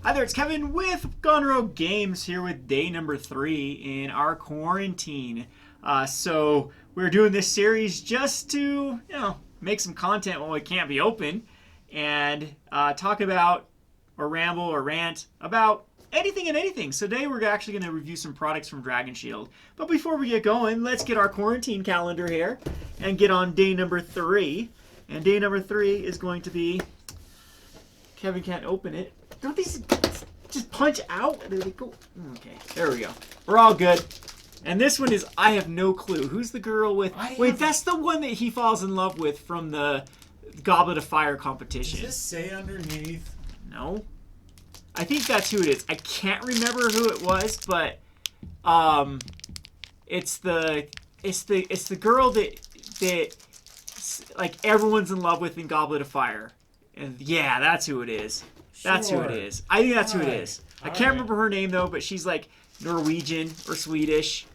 Hi there, it's Kevin with Gone Rogue Games here with day number 3 in our quarantine. So we're doing this series just to, make some content when we can't be open and talk about or ramble or rant about anything and anything. So today we're actually going to review some products from Dragonshield. But before we get going, let's get our quarantine calendar here and get on day number 3. And day number 3 is going to be... Kevin can't open it. Don't these just punch out? There they go. Okay, there we go. We're all good. And this one is, I have no clue. Who's the girl with... Wait, that's the one that he falls in love with from the Goblet of Fire competition. Does this say underneath? No. I think that's who it is. I can't remember who it was, but it's the girl that like everyone's in love with in Goblet of Fire. And yeah, that's who it is. That's who it is. I think that's who it is. I can't remember her name though, but she's like Norwegian or Swedish,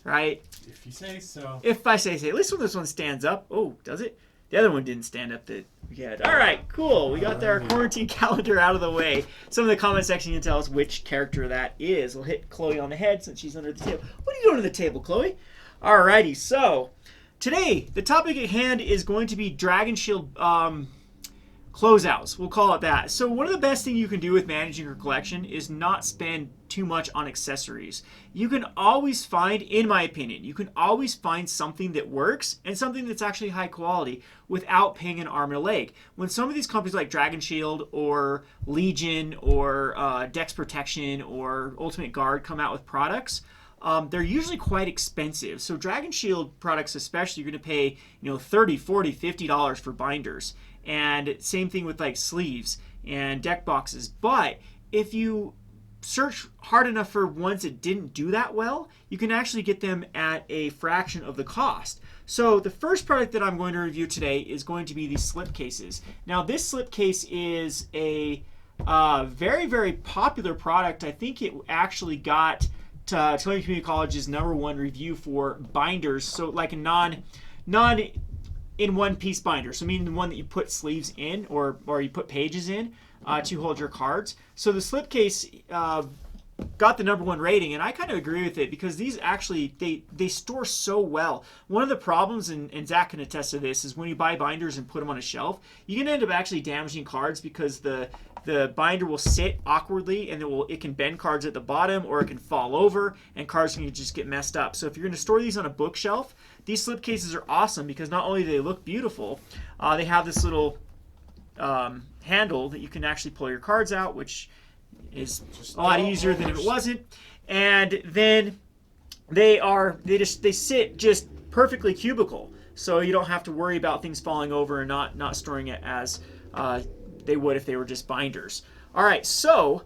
right? If you say so. If I say so. At least when this one stands up. Oh, does it? The other one didn't stand up that we had. All right, cool. We got our quarantine calendar out of the way. Some of the comment section can tell us which character that is. We'll hit Chloe on the head since she's under the table. What are you doing to the table, Chloe? All righty, so today the topic at hand is going to be Dragonshield closeouts. We'll call it that. So one of the best things you can do with managing your collection is not spend too much on accessories. You can always find, in my opinion, you can always find something that works and something that's actually high quality without paying an arm and a leg. When some of these companies like Dragonshield or Legion or Dex Protection or Ultimate Guard come out with products, they're usually quite expensive. So Dragonshield products especially, you're going to pay $30, $40, $50 for binders. And same thing with like sleeves and deck boxes. But if you search hard enough for ones that didn't do that well, you can actually get them at a fraction of the cost. So the first product that I'm going to review today is going to be these slipcases. Now this slipcase is a very, very popular product. I think it actually got Tulane Community College's #1 review for binders. So like a non in one piece binder, so meaning the one that you put sleeves in or you put pages in to hold your cards. So the slipcase got the #1 rating, and I kind of agree with it because these actually they store so well. One of the problems, and Zach can attest to this, is when you buy binders and put them on a shelf, you can end up actually damaging cards because the binder will sit awkwardly and it can bend cards at the bottom or it can fall over and cards can just get messed up. So if you're going to store these on a bookshelf, these slipcases are awesome because not only do they look beautiful, they have this little handle that you can actually pull your cards out, which is a lot easier than if it wasn't. And then they sit just perfectly cubical, so you don't have to worry about things falling over and not storing it as they would if they were just binders. All right, so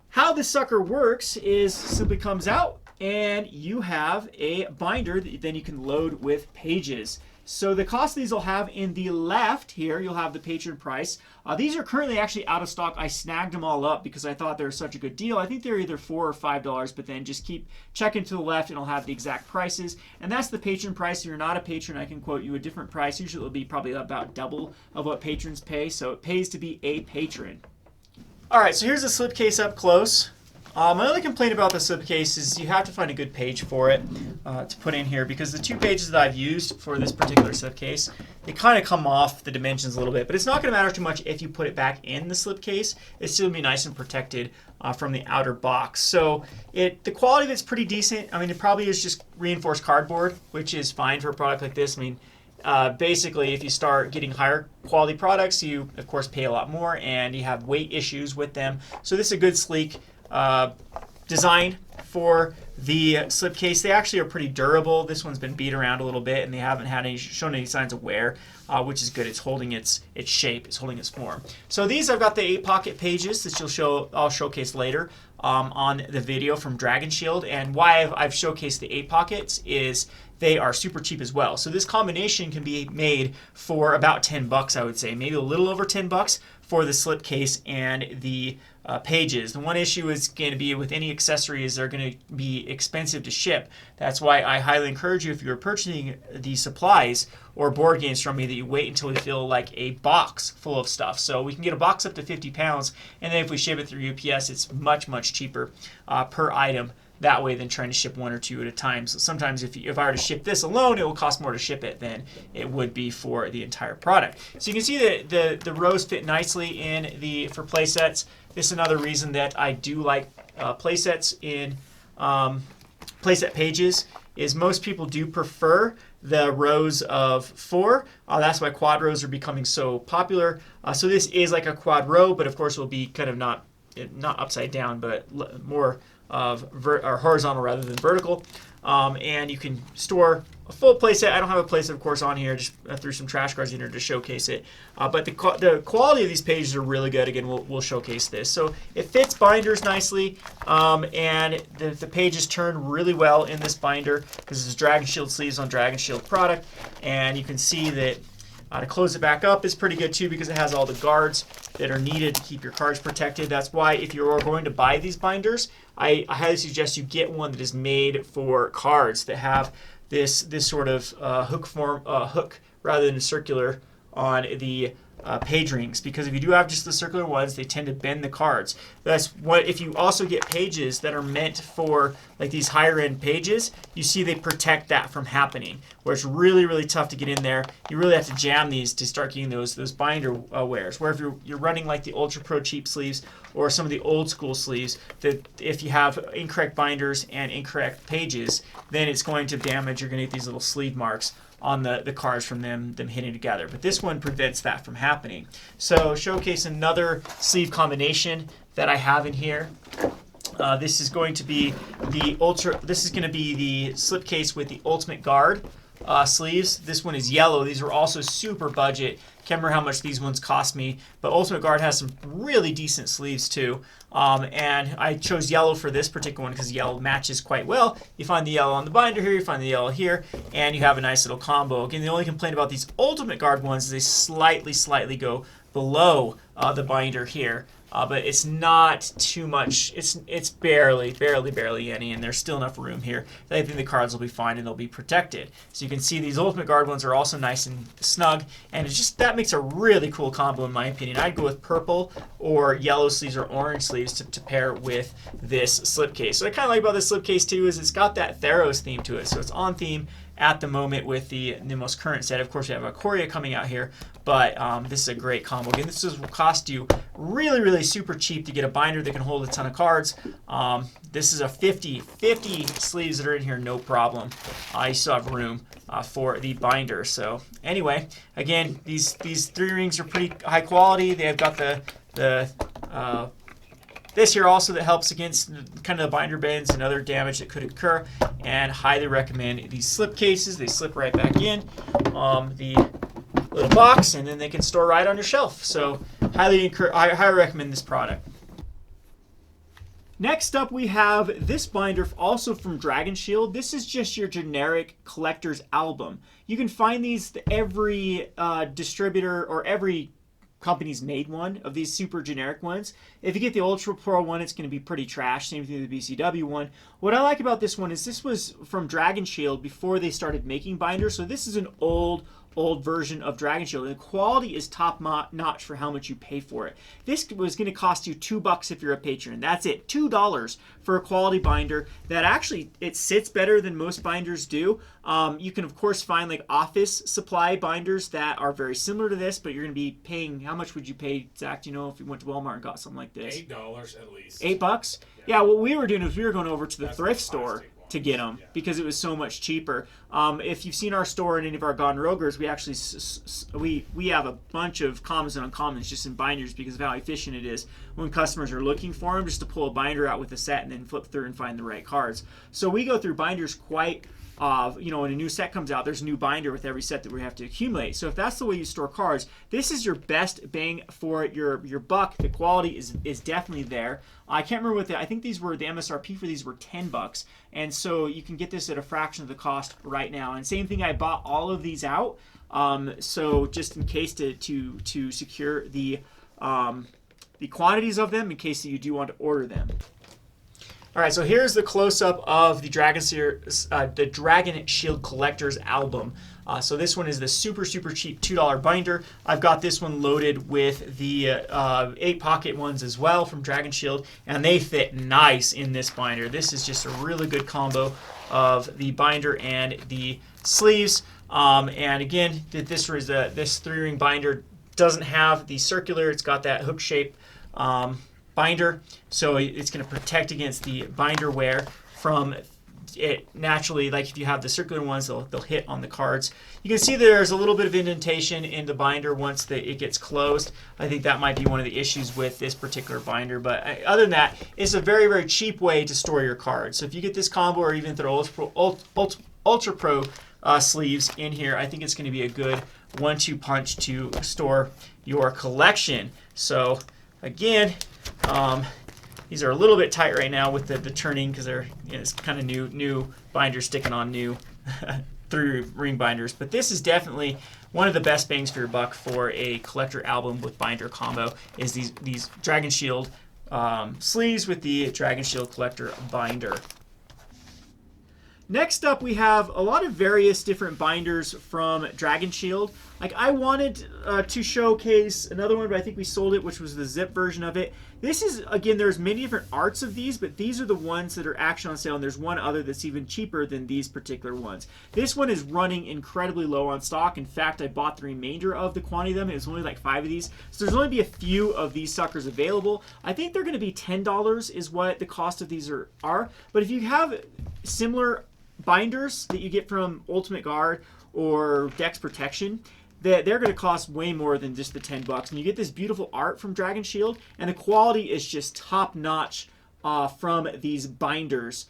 how this sucker works is simply comes out and you have a binder that then you can load with pages. So the cost of these will have in the left here, you'll have the patron price. These are currently actually out of stock. I snagged them all up because I thought they were such a good deal. I think they're either $4 or $5, but then just keep checking to the left and I'll have the exact prices. And that's the patron price. If you're not a patron, I can quote you a different price. Usually it'll be probably about double of what patrons pay. So it pays to be a patron. All right, so here's the slipcase up close. My only complaint about the slipcase is you have to find a good page for it to put in here because the 2 pages that I've used for this particular slipcase, they kind of come off the dimensions a little bit, but it's not going to matter too much if you put it back in the slipcase. It's still going to be nice and protected from the outer box. So the quality of it's pretty decent. I mean, it probably is just reinforced cardboard, which is fine for a product like this. I mean, basically, if you start getting higher quality products, you, of course, pay a lot more, and you have weight issues with them. So this is a good, sleek design for the slipcase. They actually are pretty durable. This one's been beat around a little bit, and they haven't shown any signs of wear, which is good. It's holding its shape. It's holding its form. So these, I've got the 8 pocket pages that I'll showcase later on the video from Dragonshield. And why I've showcased the 8 pockets is they are super cheap as well. So this combination can be made for about $10, I would say, maybe a little over $10 for the slipcase and the pages. The one issue is going to be with any accessories, they're going to be expensive to ship. That's why I highly encourage you, if you're purchasing these supplies or board games from me that you wait until we feel like a box full of stuff. So we can get a box up to 50 pounds, and then if we ship it through UPS, it's much, much cheaper per item that way than trying to ship one or two at a time. So sometimes if I were to ship this alone, it will cost more to ship it than it would be for the entire product. So you can see that the rows fit nicely for play sets. This is another reason that I do like play sets in playset pages, is most people do prefer the rows of 4. That's why quad rows are becoming so popular. So this is like a quad row, but of course it will be kind of not upside down, but more of or horizontal rather than vertical. And you can store a full playset. I don't have a playset, of course, on here. Just threw some trash cards in here to showcase it. But the quality of these pages are really good. Again, we'll showcase this. So it fits binders nicely, and the pages turn really well in this binder because this is Dragonshield sleeves on Dragonshield product. And you can see that to close it back up is pretty good too because it has all the guards that are needed to keep your cards protected. That's why if you're going to buy these binders, I highly suggest you get one that is made for cards that have this sort of hook rather than circular on the page rings, because if you do have just the circular ones, they tend to bend the cards. That's what if you also get pages that are meant for like these higher end pages, you see they protect that from happening, where it's really, really tough to get in there. You really have to jam these to start getting those binder wears. Where if you're running like the Ultra Pro cheap sleeves or some of the old school sleeves, that if you have incorrect binders and incorrect pages, then it's going to damage. You're going to get these little sleeve marks on the cards from them hitting together. But this one prevents that from happening. So showcase another sleeve combination that I have in here. This is going to be the Slipcase with the Ultimate Guard sleeves. This one is yellow. These are also super budget. Can't remember how much these ones cost me, but Ultimate Guard has some really decent sleeves too. And I chose yellow for this particular one because yellow matches quite well. You find the yellow on the binder here, you find the yellow here, and you have a nice little combo. Again, the only complaint about these Ultimate Guard ones is they slightly go below the binder here. But it's not too much. It's barely any, and there's still enough room here that I think the cards will be fine and they'll be protected. So you can see these Ultimate Guard ones are also nice and snug, and it's just that makes a really cool combo in my opinion. I'd go with purple or yellow sleeves or orange sleeves to pair with this slipcase. So what I kind of like about this slipcase too is it's got that Theros theme to it, so it's on theme at the moment with the most current set. Of course, we have a Korea coming out here, but this is a great combo. Again, this will cost you really super cheap to get a binder that can hold a ton of cards. This is a 50 sleeves that are in here, no problem. You still have room for the binder. So anyway, again, these 3 rings are pretty high quality. They have got the this here also that helps against kind of the binder bends and other damage that could occur, and highly recommend these slip cases. They slip right back in the little box, and then they can store right on your shelf. So I highly recommend this product. Next up, we have this binder also from Dragonshield. This is just your generic collector's album. You can find these every distributor or every company's made one of these super generic ones. If you get the Ultra Pro one, it's going to be pretty trash. Same thing with the BCW one. What I like about this one is this was from Dragonshield before they started making binders. So this is an old version of Dragonshield. The quality is top notch for how much you pay for it. This was going to cost you $2 if you're a patron. That's it, $2 for a quality binder that actually it sits better than most binders do. You can of course find like office supply binders that are very similar to this, but you're going to be paying, how much would you pay, Zach? Do you know if you went to Walmart and got something like this? $8 at least. $8? Yeah, what we were doing is we were going over to the thrift store to get them because it was so much cheaper. If you've seen our store and any of our Gone Rogers, we actually we have a bunch of commons and uncommons just in binders because of how efficient it is when customers are looking for them, just to pull a binder out with a set and then flip through and find the right cards. So we go through binders quite when a new set comes out, there's a new binder with every set that we have to accumulate. So if that's the way you store cards, this is your best bang for your buck. The quality is definitely there. I can't remember I think these were, the MSRP for these were $10, and so you can get this at a fraction of the cost right now. And same thing, I bought all of these out, so just in case to secure the quantities of them in case that you do want to order them. All right, so here's the close-up of the Dragonshield Collector's album. So this one is the super cheap $2 binder. I've got this one loaded with the 8-pocket ones as well from Dragonshield, and they fit nice in this binder. This is just a really good combo of the binder and the sleeves. And again, this 3-ring binder doesn't have the circular. It's got that hook shape binder, so it's going to protect against the binder wear from it naturally. Like if you have the circular ones, they'll hit on the cards. You can see there's a little bit of indentation in the binder once it gets closed. I think that might be one of the issues with this particular binder, but other than that, it's a very cheap way to store your cards. So if you get this combo or even throw Ultra Pro sleeves in here, I think it's going to be a good 1-2 punch to store your collection. So again, these are a little bit tight right now with the turning because they're it's kind of new binders sticking on new 3-ring binders. But this is definitely one of the best bangs for your buck for a collector album with binder combo is these Dragonshield sleeves with the Dragonshield collector binder. Next up, we have a lot of various different binders from Dragonshield. Like I wanted to showcase another one, but I think we sold it, which was the zip version of it. This is, again, there's many different arts of these, but these are the ones that are actually on sale, and there's one other that's even cheaper than these particular ones. This one is running incredibly low on stock. In fact, I bought the remainder of the quantity of them. It was only like 5 of these, so there's only be a few of these suckers available. I think they're going to be $10 is what the cost of these are. But if you have similar binders that you get from Ultimate Guard or Dex Protection, they're going to cost way more than just the $10. And you get this beautiful art from Dragonshield, and the quality is just top notch from these binders.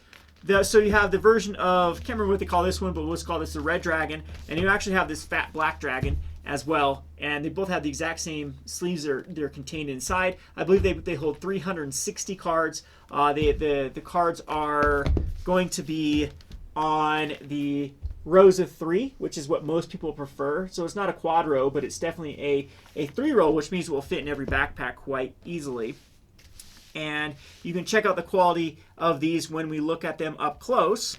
So you have the version of, can't remember what they call this one, but let's call this the Red Dragon, and you actually have this fat black dragon as well, and they both have the exact same sleeves they're contained inside. I believe they hold 360 cards. The cards are going to be on the rows of 3, which is what most people prefer. So it's not a quad row, but it's definitely a 3 row, which means it will fit in every backpack quite easily. And you can check out the quality of these when we look at them up close.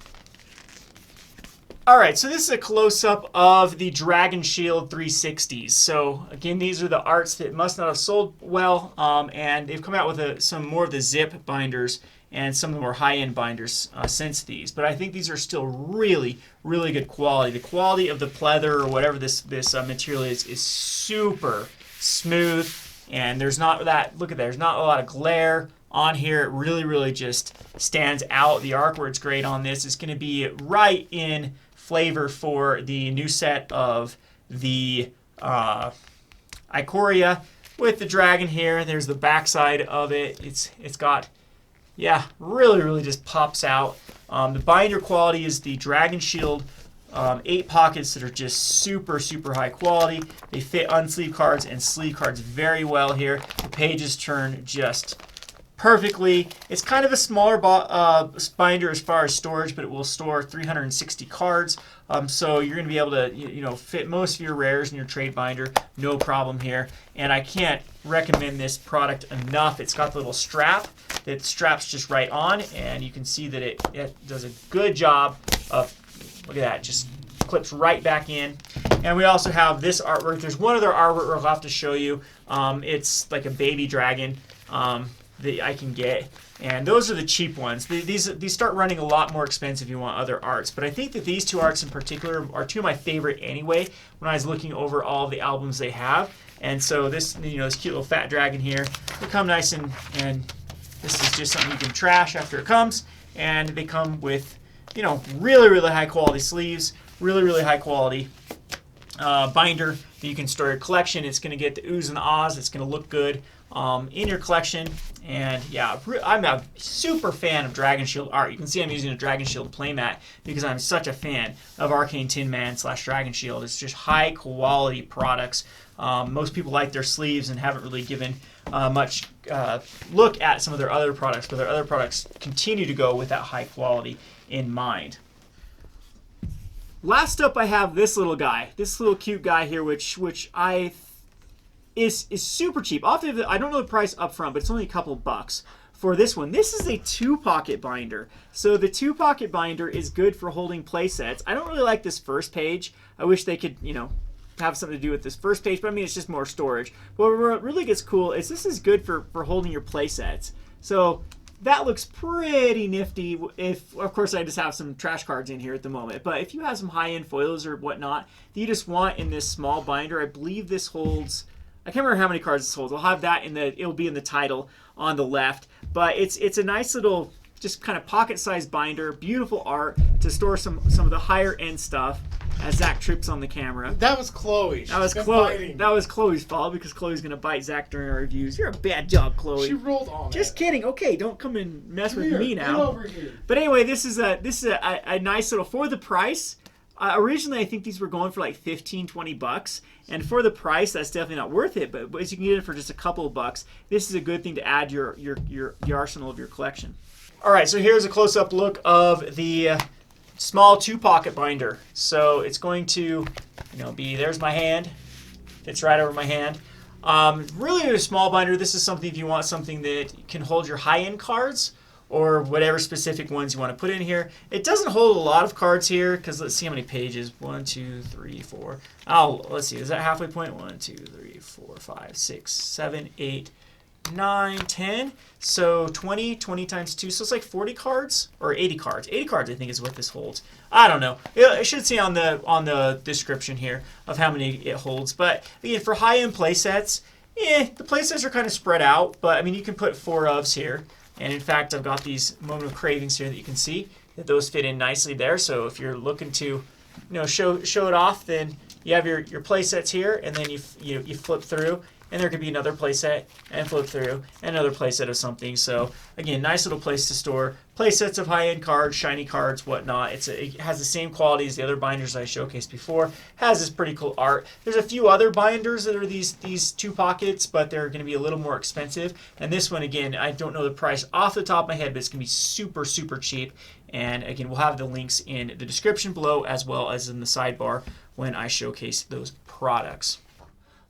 All right, so this is a close-up of the Dragonshield 360s. So again, these are the arts that must not have sold well, and they've come out with some more of the zip binders and some of the more high-end binders since these. But I think these are still really good quality. The quality of the pleather or whatever this material is super smooth, and there's not that, look at that, there's not a lot of glare on here. It really just stands out. The artwork's great on this. It's going to be right in flavor for the new set of the Ikoria with the dragon here. There's the backside of it. It's got, yeah, really just pops out. The binder quality is the Dragonshield 8 pockets that are just super high quality. They fit unsleeved cards and sleeve cards very well here. The pages turn just perfectly. It's kind of a smaller binder as far as storage, but it will store 360 cards. So you're going to be able to fit most of your rares in your trade binder, no problem here. And I can't recommend this product enough. It's got the little strap that straps just right on, and you can see that it does a good job of, look at that, just clips right back in. And we also have this artwork. There's one other artwork I'll have to show you. It's like a baby dragon that I can get, and those are the cheap ones. These start running a lot more expensive if you want other arts, but I think that these two arts in particular are two of my favorite anyway when I was looking over all the albums they have. And so this this cute little fat dragon here, they come nice, and this is just something you can trash after it comes. And they come with really high quality sleeves, really high quality binder that you can store your collection. It's going to get the oohs and the ahs. It's going to look good in your collection. And yeah, I'm a super fan of Dragonshield art. You can see I'm using a Dragonshield playmat because I'm such a fan of Arcane Tin Man / Dragonshield. It's just high quality products. Most people like their sleeves and haven't really given much look at some of their other products, but their other products continue to go with that high quality in mind. Last up, I have this little guy, this little cute guy here, which is super cheap. I don't know the price up front, but it's only a couple bucks for this one. This is a 2-pocket binder. So the 2-pocket binder is good for holding play sets. I don't really like this first page. I wish they could, have something to do with this first page, but I mean, it's just more storage. But what really gets cool is this is good for holding your play sets. So that looks pretty nifty. If, of course, I just have some trash cards in here at the moment. But if you have some high-end foils or whatnot that you just want in this small binder, I believe this holds, I can't remember how many cards this holds. I'll have that it'll be in the title on the left. But it's a nice little, just kind of pocket-sized binder, beautiful art to store some of the higher-end stuff. As Zach trips on the camera. That was Chloe. That was Chloe. That was Chloe's fault because Chloe's gonna bite Zach during our reviews. You're a bad job, Chloe. She rolled on it. Just kidding. Okay, don't come and mess with me now. Get over here. But anyway, this is a nice little for the price. Originally, I think these were going for like $15-20, and for the price, that's definitely not worth it. But as you can get it for just a couple of bucks, this is a good thing to add your arsenal of your collection. All right, so here's a close-up look of the small 2-pocket binder. So it's going to, be, there's my hand. Fits right over my hand. Really a small binder. This is something if you want something that can hold your high-end cards or whatever specific ones you want to put in here. It doesn't hold a lot of cards here because let's see how many pages. 1, 2, 3, 4. Oh, let's see. Is that halfway point? 1, 2, 3, 4, 5, 6, 7, 8, 9, 10. So 20 times 2. So it's like 40 cards or 80 cards. 80 cards I think is what this holds. I don't know. I should see on the description here of how many it holds. But again, for high-end play sets, the play sets are kind of spread out. But I mean, you can put 4 ofs here. And in fact, I've got these Moment of Cravings here that you can see that those fit in nicely there. So if you're looking to, show it off, then you have your play sets here, and then you flip through. And there could be another playset and flip through, and another playset of something. So again, nice little place to store playsets of high-end cards, shiny cards, whatnot. It has the same quality as the other binders I showcased before. Has this pretty cool art. There's a few other binders that are these 2 pockets, but they're going to be a little more expensive. And this one, again, I don't know the price off the top of my head, but it's going to be super, super cheap. And again, we'll have the links in the description below as well as in the sidebar when I showcase those products.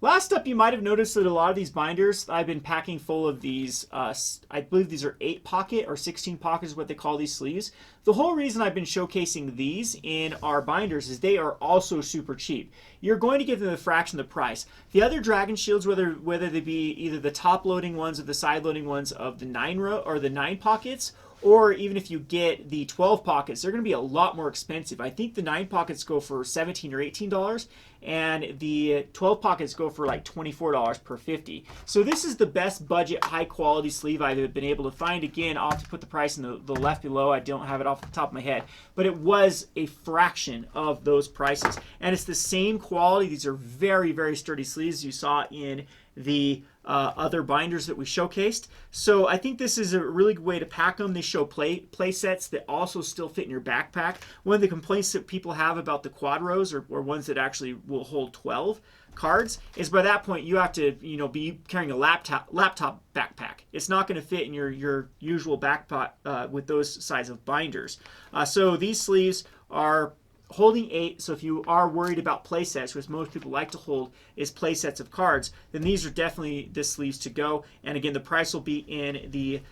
Last up, you might have noticed that a lot of these binders, I've been packing full of these, I believe these are 8-pocket or 16-pocket is what they call these sleeves. The whole reason I've been showcasing these in our binders is they are also super cheap. You're going to get them a fraction of the price. The other Dragonshields, whether they be either the top-loading ones or the side-loading ones of the 9 pockets, or even if you get the 12 pockets, they're going to be a lot more expensive. I think the 9 pockets go for $17 or $18, and the 12 pockets go for like $24 per 50. So this is the best budget, high-quality sleeve I've been able to find. Again, I'll have to put the price in the left below. I don't have it off the top of my head, but it was a fraction of those prices. And it's the same quality. These are very, very sturdy sleeves you saw in the other binders that we showcased. So I think this is a really good way to pack them. They show play sets that also still fit in your backpack. One of the complaints that people have about the quadros or ones that actually will hold 12 cards is by that point you have to be carrying a laptop backpack. It's not going to fit in your usual backpack with those size of binders. So these sleeves are holding 8, so if you are worried about play sets, which most people like to hold is play sets of cards, then these are definitely the sleeves to go. And again, the price will be in the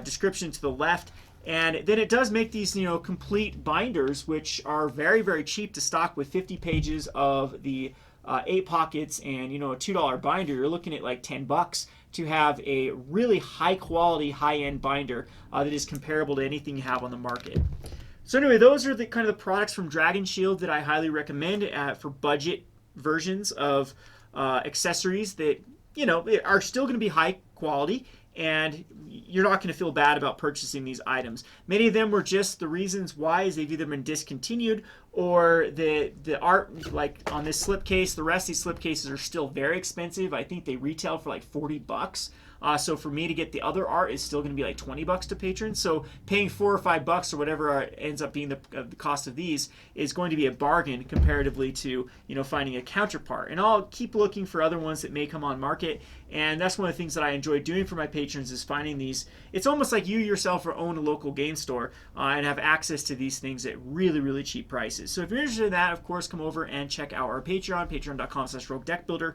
description to the left. And then it does make these complete binders, which are very, very cheap to stock with 50 pages of the 8 pockets and a $2 binder. You're looking at like $10 to have a really high quality, high-end binder that is comparable to anything you have on the market. So anyway, those are the kind of the products from Dragonshield that I highly recommend for budget versions of accessories that are still going to be high quality, and you're not going to feel bad about purchasing these items. Many of them were just the reasons why is they've either been discontinued or the art, like on this slipcase, the rest of these slipcases are still very expensive. I think they retail for like $40. So for me to get the other art is still going to be like $20 to patrons. So paying $4 or $5 or whatever ends up being the cost of these is going to be a bargain comparatively to finding a counterpart. And I'll keep looking for other ones that may come on market. And that's one of the things that I enjoy doing for my patrons is finding these. It's almost like you yourself own a local game store and have access to these things at really, really cheap prices. So if you're interested in that, of course, come over and check out our Patreon, patreon.com/roguedeckbuilder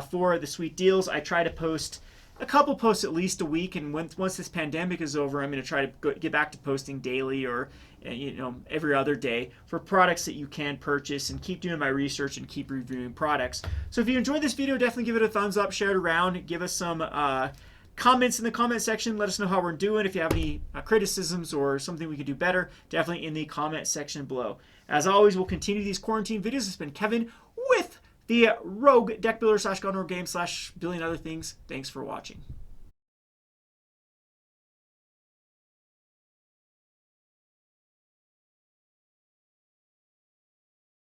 for the sweet deals. I try to post a couple posts at least a week, and once this pandemic is over, I'm going to try to get back to posting daily or every other day for products that you can purchase, and keep doing my research and keep reviewing products. So if you enjoyed this video, definitely give it a thumbs up, share it around, give us some comments in the comment section. Let us know how we're doing. If you have any criticisms or something we could do better, definitely in the comment section below. As always, we'll continue these quarantine videos. It's been Kevin with the Rogue Deck Builder /Gone Rogue Game / billion other things. Thanks for watching.